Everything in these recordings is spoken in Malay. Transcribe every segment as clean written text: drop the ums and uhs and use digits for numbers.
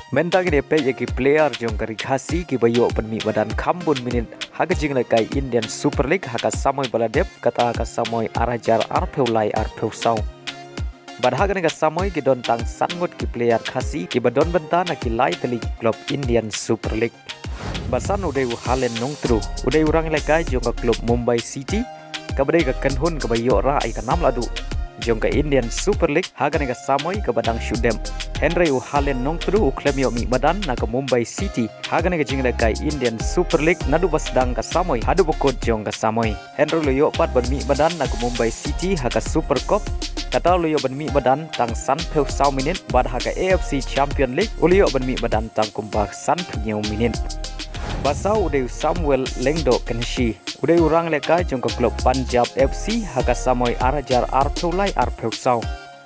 Mentang ini pegi player jong kari Khasi ki bayo penmi badan kambun Minit Haka Jingialehkai Indian Super League Haka samoi baladep kata Haka samoi arajar arpeu lai arpeu sau. Bad Haka nega samoi ki don tang sangut ki player Khasi ki badon bentana ki lai teli klub Indian Super League. Basan udai halen nong tru udai urang Ialehkai jong ka klub Mumbai City kabadai ka kanhun ka bayo ra ai ka nam ladu. Jong ka Indian Super League Haka nega samoi ka badang shudem Henry halen nong tru klub yo mi badan na ka Mumbai City Haka nega Jingialehkai Indian Super League nadu basdang ka samoi hadu bokot jong ka samoi Henry lo yo pat ban mi badan na ka Mumbai City Haka Super Cup kata lo yo ban mi badan tang san peu sau minit bad Haka AFC Champion League ulio ban mi badan tang kumbak san penyo minit Basau udai Samuel Lengdo Kenshi udai urang Ialehkai jong ka klub Punjab FC Haka samoi arajar arpeu lai arpeu sau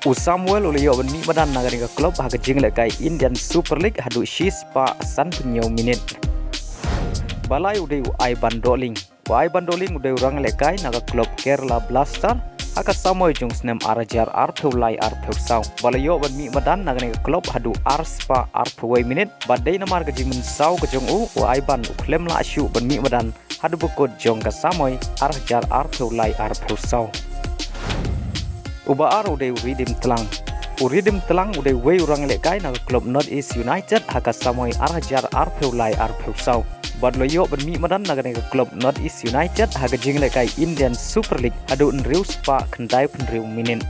Samuel ulio ban mi badan na ka klub Haka Jingialehkai Indian Super League hadu shis pa san penyo minit balai udai ai bandoling udai urang Ialehkai na ka klub Kerala Blaster Haka samoi jong snem arajar arpeu lai arpeu sau balayo ban mi badan na ka klub hadu arspa arpeu minit badai na mar ka jing sau ka jong ai ban uklem la asyu ban mi badan hadu bokot jong ka samoi arajar arpeu lai arpeu sau Uba udai Ridim Telang udai wei urang Ialehkai na klub North East United Haka samoi arajar arpeu lai arpeu sau badlo yo ban mi madan na ka klub North East United Haka Jingialehkai Indian Super League hadu nriu spa kendai penriu minit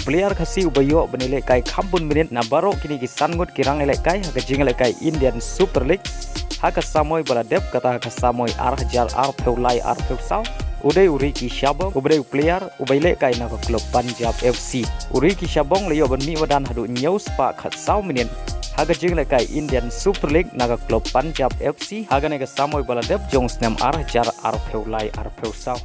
player Khasi ubayo ban Ialehkai kambun minit na baro kini ki sangut kirang Ialehkai Haka Jingialehkai Indian Super League Haka samoi baladep kata Haka samoi arajar arpeu lai arpeu sau udai uri ki Shabong ubrai player ubai Ialehkai na ka klub Punjab FC uri ki Shabong leyo ban mi badan hadu nyau spa khat sau minit Haka Jingialehkai Indian Super League na ka klub Punjab FC Haka nega samoi baladep jong snem arajar arpeu lai arpeu sau